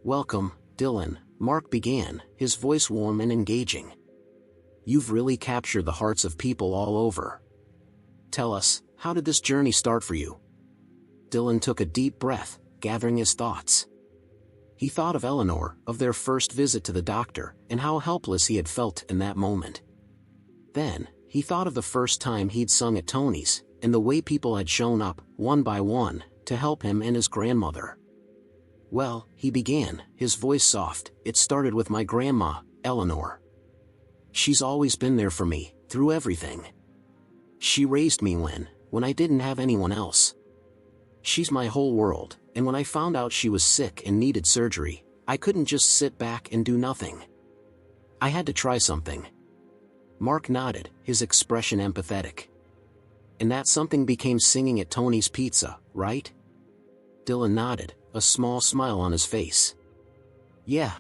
"Welcome, Dylan," Mark began, his voice warm and engaging. "You've really captured the hearts of people all over. Tell us, how did this journey start for you?" Dylan took a deep breath, gathering his thoughts. He thought of Eleanor, of their first visit to the doctor, and how helpless he had felt in that moment. Then, he thought of the first time he'd sung at Tony's, and the way people had shown up, one by one, to help him and his grandmother. "Well," he began, his voice soft, "it started with my grandma, Eleanor. She's always been there for me, through everything. She raised me when I didn't have anyone else. She's my whole world, and when I found out she was sick and needed surgery, I couldn't just sit back and do nothing. I had to try something." Mark nodded, his expression empathetic. "And that something became singing at Tony's Pizza, right?" Dylan nodded, a small smile on his face. "Yeah.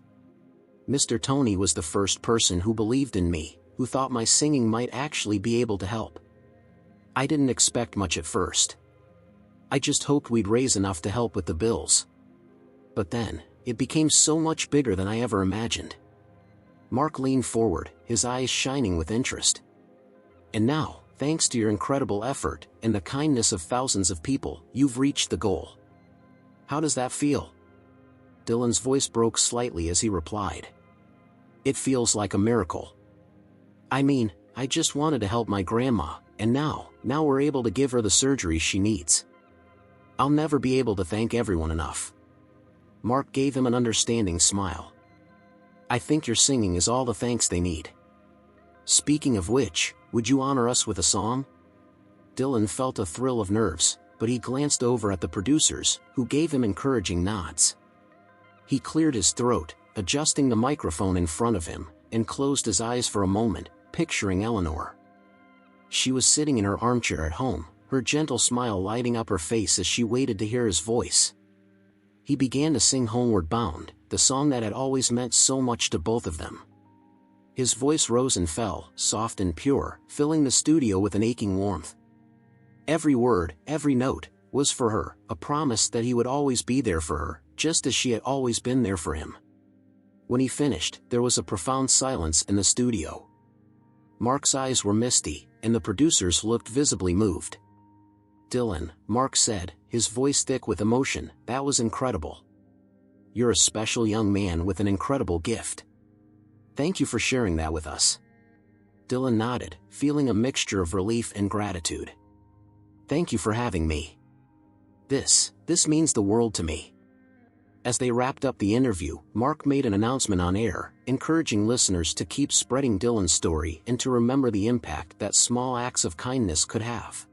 Mr. Tony was the first person who believed in me, who thought my singing might actually be able to help. I didn't expect much at first. I just hoped we'd raise enough to help with the bills. But then, it became so much bigger than I ever imagined." Mark leaned forward, his eyes shining with interest. "And now, thanks to your incredible effort, and the kindness of thousands of people, you've reached the goal. How does that feel?" Dylan's voice broke slightly as he replied. "It feels like a miracle. I mean, I just wanted to help my grandma, and now we're able to give her the surgery she needs. I'll never be able to thank everyone enough." Mark gave him an understanding smile. "I think your singing is all the thanks they need. Speaking of which, would you honor us with a song?" Dylan felt a thrill of nerves, but he glanced over at the producers, who gave him encouraging nods. He cleared his throat, adjusting the microphone in front of him, and closed his eyes for a moment, picturing Eleanor. She was sitting in her armchair at home, her gentle smile lighting up her face as she waited to hear his voice. He began to sing Homeward Bound, the song that had always meant so much to both of them. His voice rose and fell, soft and pure, filling the studio with an aching warmth. Every word, every note, was for her, a promise that he would always be there for her, just as she had always been there for him. When he finished, there was a profound silence in the studio. Mark's eyes were misty, and the producers looked visibly moved. "Dylan," Mark said, his voice thick with emotion, "that was incredible. You're a special young man with an incredible gift. Thank you for sharing that with us." Dylan nodded, feeling a mixture of relief and gratitude. "Thank you for having me. This means the world to me." As they wrapped up the interview, Mark made an announcement on air, encouraging listeners to keep spreading Dylan's story and to remember the impact that small acts of kindness could have.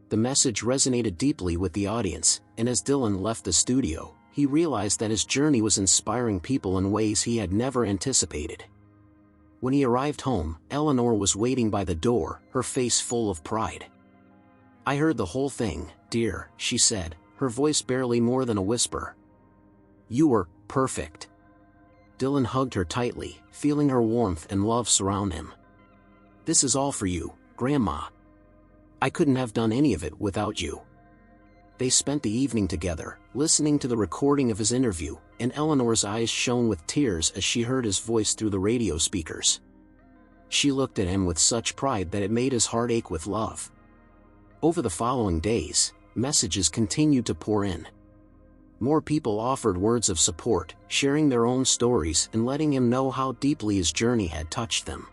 The message resonated deeply with the audience, and as Dylan left the studio, he realized that his journey was inspiring people in ways he had never anticipated. When he arrived home, Eleanor was waiting by the door, her face full of pride. "I heard the whole thing, dear," she said, her voice barely more than a whisper. "You were perfect." Dylan hugged her tightly, feeling her warmth and love surround him. "This is all for you, Grandma. I couldn't have done any of it without you." They spent the evening together, listening to the recording of his interview, and Eleanor's eyes shone with tears as she heard his voice through the radio speakers. She looked at him with such pride that it made his heart ache with love. Over the following days, messages continued to pour in. More people offered words of support, sharing their own stories and letting him know how deeply his journey had touched them.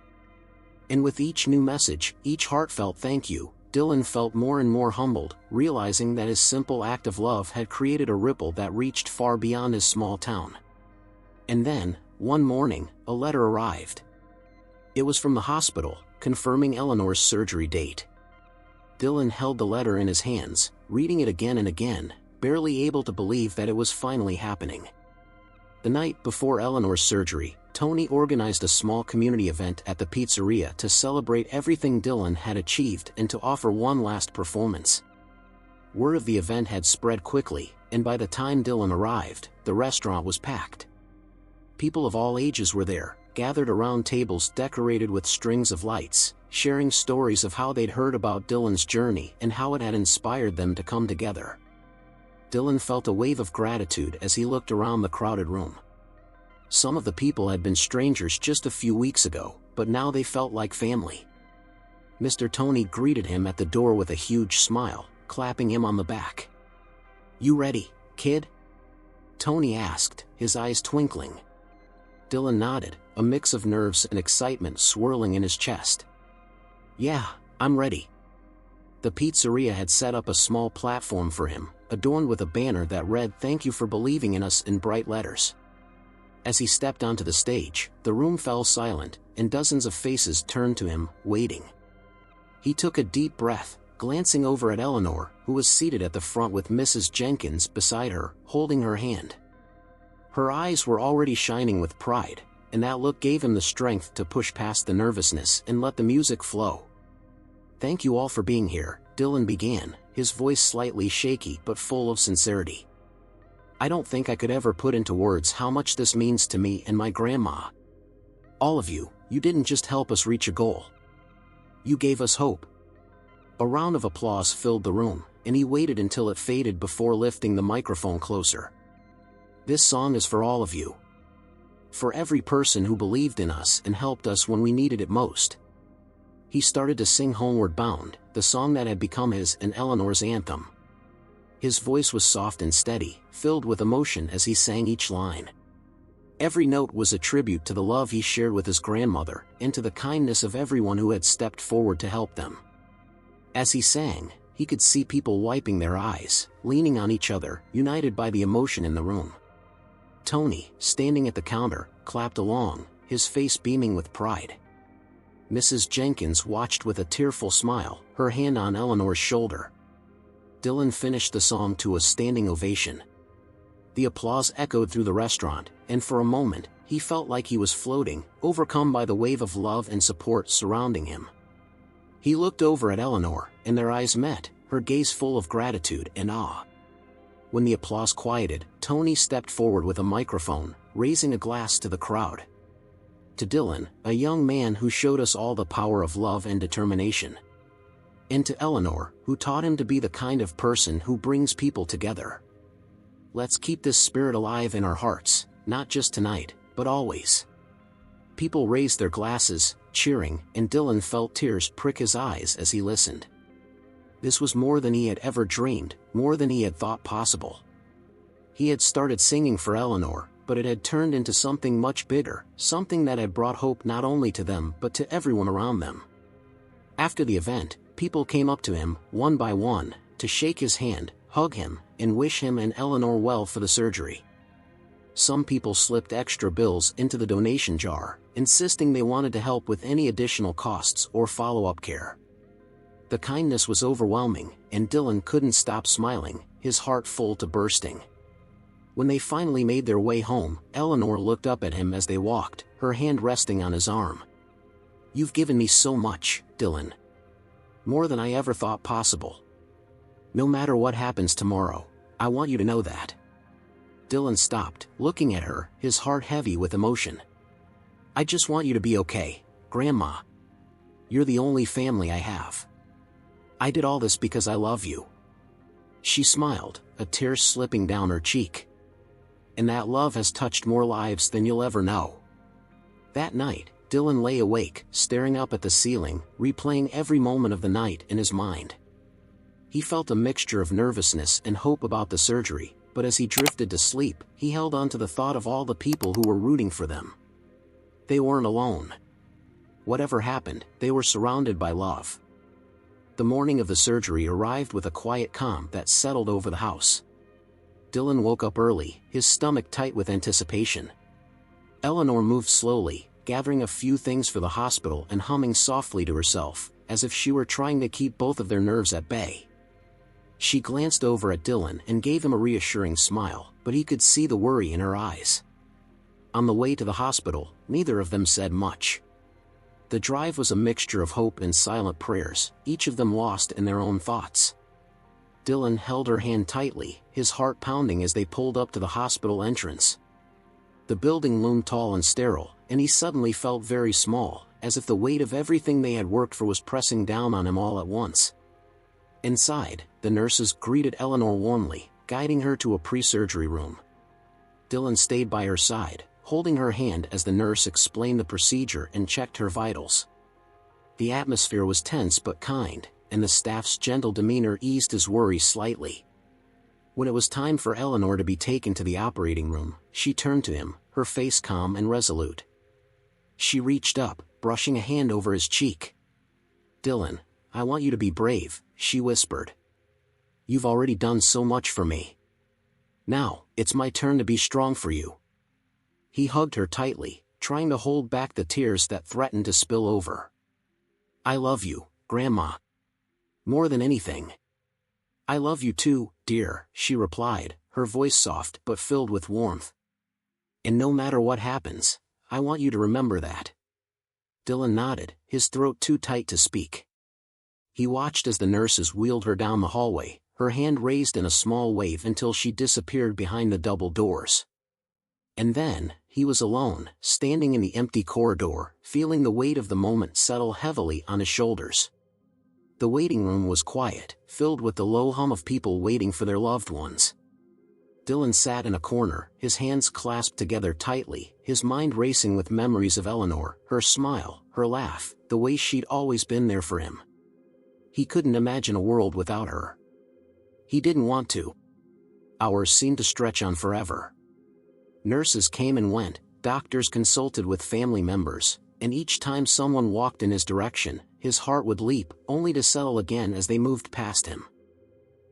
And with each new message, each heartfelt thank you, Dylan felt more and more humbled, realizing that his simple act of love had created a ripple that reached far beyond his small town. And then, one morning, a letter arrived. It was from the hospital, confirming Eleanor's surgery date. Dylan held the letter in his hands, reading it again and again, barely able to believe that it was finally happening. The night before Eleanor's surgery, Tony organized a small community event at the pizzeria to celebrate everything Dylan had achieved and to offer one last performance. Word of the event had spread quickly, and by the time Dylan arrived, the restaurant was packed. People of all ages were there, gathered around tables decorated with strings of lights, sharing stories of how they'd heard about Dylan's journey and how it had inspired them to come together. Dylan felt a wave of gratitude as he looked around the crowded room. Some of the people had been strangers just a few weeks ago, but now they felt like family. Mr. Tony greeted him at the door with a huge smile, clapping him on the back. "You ready, kid?" Tony asked, his eyes twinkling. Dylan nodded, a mix of nerves and excitement swirling in his chest. "Yeah, I'm ready." The pizzeria had set up a small platform for him, adorned with a banner that read "Thank you for believing in us" in bright letters. As he stepped onto the stage, the room fell silent, and dozens of faces turned to him, waiting. He took a deep breath, glancing over at Eleanor, who was seated at the front with Mrs. Jenkins beside her, holding her hand. Her eyes were already shining with pride, and that look gave him the strength to push past the nervousness and let the music flow. "Thank you all for being here," Dylan began, his voice slightly shaky but full of sincerity. "I don't think I could ever put into words how much this means to me and my grandma. All of you, you didn't just help us reach a goal. You gave us hope." A round of applause filled the room, and he waited until it faded before lifting the microphone closer. "This song is for all of you. For every person who believed in us and helped us when we needed it most." He started to sing Homeward Bound, the song that had become his and Eleanor's anthem. His voice was soft and steady, filled with emotion as he sang each line. Every note was a tribute to the love he shared with his grandmother and to the kindness of everyone who had stepped forward to help them. As he sang, he could see people wiping their eyes, leaning on each other, united by the emotion in the room. Tony, standing at the counter, clapped along, his face beaming with pride. Mrs. Jenkins watched with a tearful smile, her hand on Eleanor's shoulder. Dylan finished the song to a standing ovation. The applause echoed through the restaurant, and for a moment, he felt like he was floating, overcome by the wave of love and support surrounding him. He looked over at Eleanor, and their eyes met, her gaze full of gratitude and awe. When the applause quieted, Tony stepped forward with a microphone, raising a glass to the crowd. "To Dylan, a young man who showed us all the power of love and determination. And to Eleanor, who taught him to be the kind of person who brings people together. Let's keep this spirit alive in our hearts, not just tonight, but always." People raised their glasses, cheering, and Dylan felt tears prick his eyes as he listened. This was more than he had ever dreamed, more than he had thought possible. He had started singing for Eleanor, but it had turned into something much bigger, something that had brought hope not only to them but to everyone around them. After the event, people came up to him, one by one, to shake his hand, hug him, and wish him and Eleanor well for the surgery. Some people slipped extra bills into the donation jar, insisting they wanted to help with any additional costs or follow-up care. The kindness was overwhelming, and Dylan couldn't stop smiling, his heart full to bursting. When they finally made their way home, Eleanor looked up at him as they walked, her hand resting on his arm. "You've given me so much, Dylan. More than I ever thought possible. No matter what happens tomorrow, I want you to know that." Dylan stopped, looking at her, his heart heavy with emotion. "I just want you to be okay, Grandma. You're the only family I have. I did all this because I love you." She smiled, a tear slipping down her cheek. "And that love has touched more lives than you'll ever know." That night, Dylan lay awake, staring up at the ceiling, replaying every moment of the night in his mind. He felt a mixture of nervousness and hope about the surgery, but as he drifted to sleep, he held on to the thought of all the people who were rooting for them. They weren't alone. Whatever happened, they were surrounded by love. The morning of the surgery arrived with a quiet calm that settled over the house. Dylan woke up early, his stomach tight with anticipation. Eleanor moved slowly, gathering a few things for the hospital and humming softly to herself, as if she were trying to keep both of their nerves at bay. She glanced over at Dylan and gave him a reassuring smile, but he could see the worry in her eyes. On the way to the hospital, neither of them said much. The drive was a mixture of hope and silent prayers, each of them lost in their own thoughts. Dylan held her hand tightly, his heart pounding as they pulled up to the hospital entrance. The building loomed tall and sterile, and he suddenly felt very small, as if the weight of everything they had worked for was pressing down on him all at once. Inside, the nurses greeted Eleanor warmly, guiding her to a pre-surgery room. Dylan stayed by her side, holding her hand as the nurse explained the procedure and checked her vitals. The atmosphere was tense but kind, and the staff's gentle demeanor eased his worry slightly. When it was time for Eleanor to be taken to the operating room, she turned to him, her face calm and resolute. She reached up, brushing a hand over his cheek. "Dylan, I want you to be brave," she whispered. "You've already done so much for me. Now, it's my turn to be strong for you." He hugged her tightly, trying to hold back the tears that threatened to spill over. "I love you, Grandma. More than anything." "I love you too, dear," she replied, her voice soft but filled with warmth. "And no matter what happens, I want you to remember that." Dylan nodded, his throat too tight to speak. He watched as the nurses wheeled her down the hallway, her hand raised in a small wave until she disappeared behind the double doors. And then, he was alone, standing in the empty corridor, feeling the weight of the moment settle heavily on his shoulders. The waiting room was quiet, filled with the low hum of people waiting for their loved ones. Dylan sat in a corner, his hands clasped together tightly, his mind racing with memories of Eleanor, her smile, her laugh, the way she'd always been there for him. He couldn't imagine a world without her. He didn't want to. Hours seemed to stretch on forever. Nurses came and went, doctors consulted with family members, and each time someone walked in his direction, his heart would leap, only to settle again as they moved past him.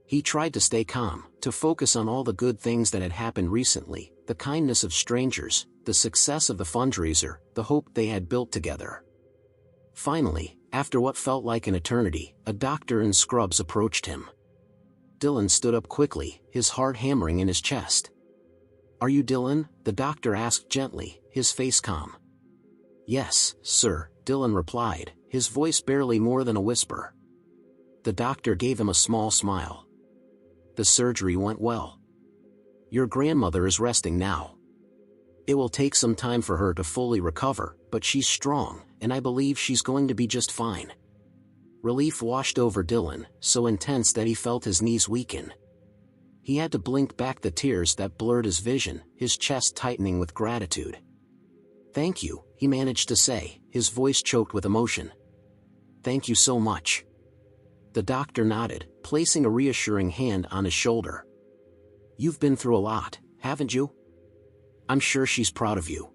He tried to stay calm, to focus on all the good things that had happened recently, the kindness of strangers, the success of the fundraiser, the hope they had built together. Finally, after what felt like an eternity, a doctor in scrubs approached him. Dylan stood up quickly, his heart hammering in his chest. "Are you Dylan?" the doctor asked gently, his face calm. "Yes, sir," Dylan replied, his voice barely more than a whisper. The doctor gave him a small smile. "The surgery went well. Your grandmother is resting now. It will take some time for her to fully recover, but she's strong, and I believe she's going to be just fine." Relief washed over Dylan, so intense that he felt his knees weaken. He had to blink back the tears that blurred his vision, his chest tightening with gratitude. "Thank you," he managed to say, his voice choked with emotion. "Thank you so much." The doctor nodded, placing a reassuring hand on his shoulder. "You've been through a lot, haven't you? I'm sure she's proud of you."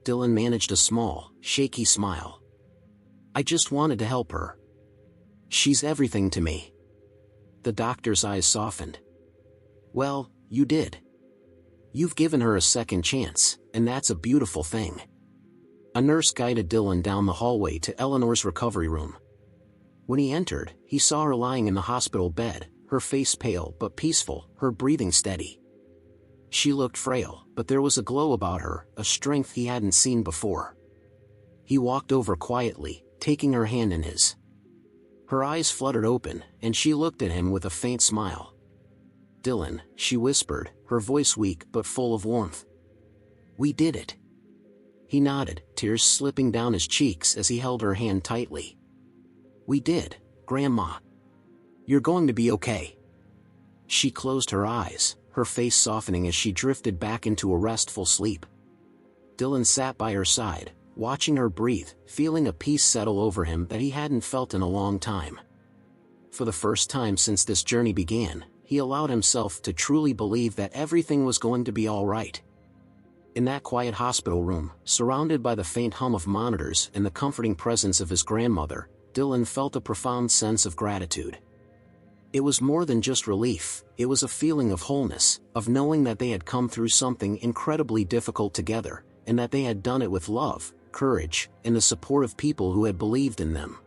Dylan managed a small, shaky smile. "I just wanted to help her. She's everything to me." The doctor's eyes softened. "Well, you did. You've given her a second chance, and that's a beautiful thing." A nurse guided Dylan down the hallway to Eleanor's recovery room. When he entered, he saw her lying in the hospital bed, her face pale but peaceful, her breathing steady. She looked frail, but there was a glow about her, a strength he hadn't seen before. He walked over quietly, taking her hand in his. Her eyes fluttered open, and she looked at him with a faint smile. "Dylan," she whispered, her voice weak but full of warmth. "We did it." He nodded, tears slipping down his cheeks as he held her hand tightly. "We did, Grandma. You're going to be okay." She closed her eyes, her face softening as she drifted back into a restful sleep. Dylan sat by her side, watching her breathe, feeling a peace settle over him that he hadn't felt in a long time. For the first time since this journey began, he allowed himself to truly believe that everything was going to be all right. In that quiet hospital room, surrounded by the faint hum of monitors and the comforting presence of his grandmother, Dylan felt a profound sense of gratitude. It was more than just relief, it was a feeling of wholeness, of knowing that they had come through something incredibly difficult together, and that they had done it with love, courage, and the support of people who had believed in them.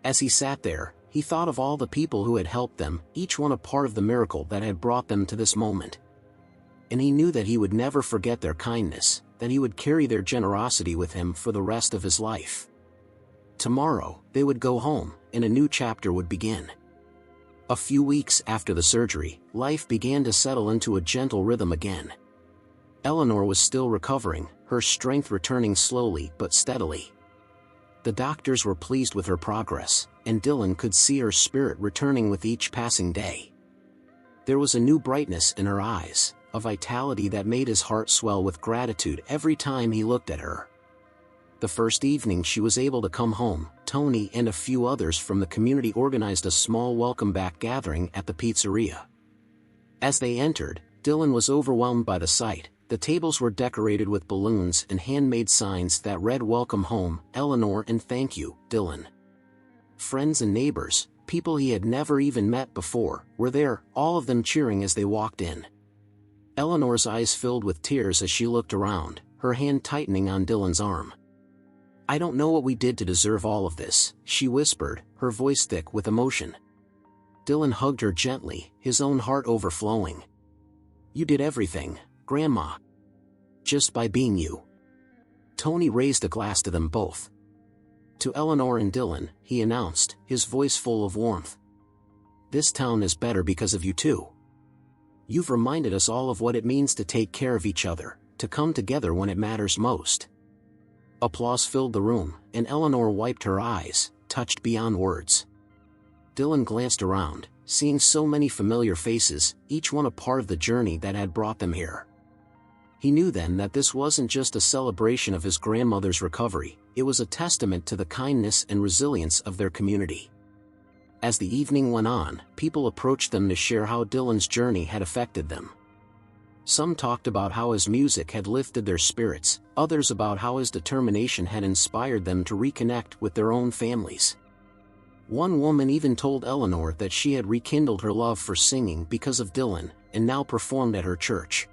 As he sat there, he thought of all the people who had helped them, each one a part of the miracle that had brought them to this moment. And he knew that he would never forget their kindness, that he would carry their generosity with him for the rest of his life. Tomorrow, they would go home, and a new chapter would begin. A few weeks after the surgery, life began to settle into a gentle rhythm again. Eleanor was still recovering, her strength returning slowly but steadily. The doctors were pleased with her progress, and Dylan could see her spirit returning with each passing day. There was a new brightness in her eyes, a vitality that made his heart swell with gratitude every time he looked at her. The first evening she was able to come home, Tony and a few others from the community organized a small welcome-back gathering at the pizzeria. As they entered, Dylan was overwhelmed by the sight. The tables were decorated with balloons and handmade signs that read "Welcome home, Eleanor," and "Thank you, Dylan." Friends and neighbors, people he had never even met before, were there, all of them cheering as they walked in. Eleanor's eyes filled with tears as she looked around, her hand tightening on Dylan's arm. "I don't know what we did to deserve all of this," she whispered, her voice thick with emotion. Dylan hugged her gently, his own heart overflowing. "You did everything, Grandma. Just by being you." Tony raised a glass to them both. "To Eleanor and Dylan," he announced, his voice full of warmth. "This town is better because of you too. You've reminded us all of what it means to take care of each other, to come together when it matters most." Applause filled the room, and Eleanor wiped her eyes, touched beyond words. Dylan glanced around, seeing so many familiar faces, each one a part of the journey that had brought them here. He knew then that this wasn't just a celebration of his grandmother's recovery, it was a testament to the kindness and resilience of their community. As the evening went on, people approached them to share how Dylan's journey had affected them. Some talked about how his music had lifted their spirits, others about how his determination had inspired them to reconnect with their own families. One woman even told Eleanor that she had rekindled her love for singing because of Dylan, and now performed at her church.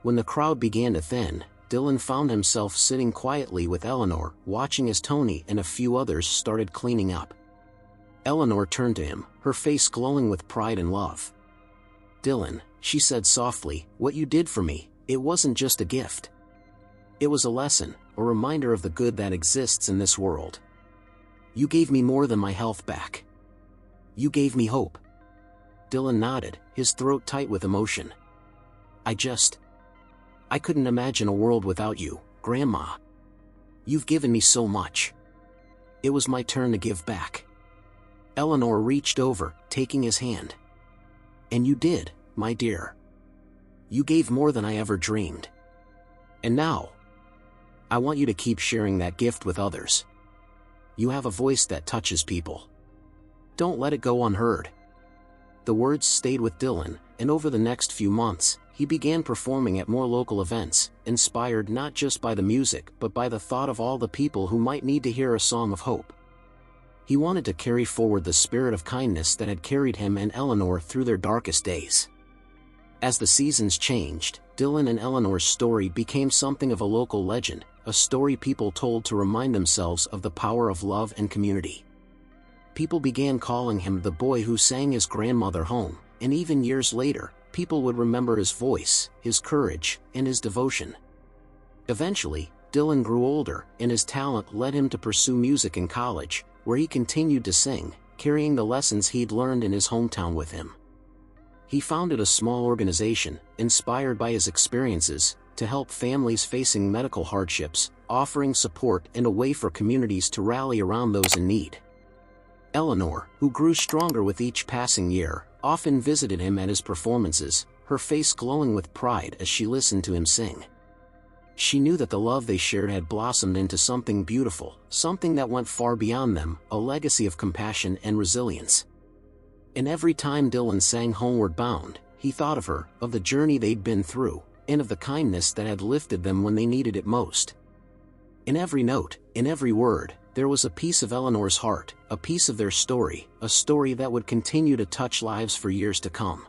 When the crowd began to thin, Dylan found himself sitting quietly with Eleanor, watching as Tony and a few others started cleaning up. Eleanor turned to him, her face glowing with pride and love. "Dylan," she said softly, "what you did for me, it wasn't just a gift. It was a lesson, a reminder of the good that exists in this world. You gave me more than my health back. You gave me hope." Dylan nodded, his throat tight with emotion. I couldn't imagine a world without you, Grandma. You've given me so much. It was my turn to give back." Eleanor reached over, taking his hand. "And you did, my dear. You gave more than I ever dreamed. And now, I want you to keep sharing that gift with others. You have a voice that touches people. Don't let it go unheard." The words stayed with Dylan, and over the next few months, he began performing at more local events, inspired not just by the music but by the thought of all the people who might need to hear a song of hope. He wanted to carry forward the spirit of kindness that had carried him and Eleanor through their darkest days. As the seasons changed, Dylan and Eleanor's story became something of a local legend, a story people told to remind themselves of the power of love and community. People began calling him the boy who sang his grandmother home, and even years later, people would remember his voice, his courage, and his devotion. Eventually, Dylan grew older, and his talent led him to pursue music in college, where he continued to sing, carrying the lessons he'd learned in his hometown with him. He founded a small organization, inspired by his experiences, to help families facing medical hardships, offering support and a way for communities to rally around those in need. Eleanor, who grew stronger with each passing year, often visited him at his performances, her face glowing with pride as she listened to him sing. She knew that the love they shared had blossomed into something beautiful, something that went far beyond them, a legacy of compassion and resilience. And every time Dylan sang Homeward Bound, he thought of her, of the journey they'd been through, and of the kindness that had lifted them when they needed it most. In every note, in every word, there was a piece of Eleanor's heart, a piece of their story, a story that would continue to touch lives for years to come.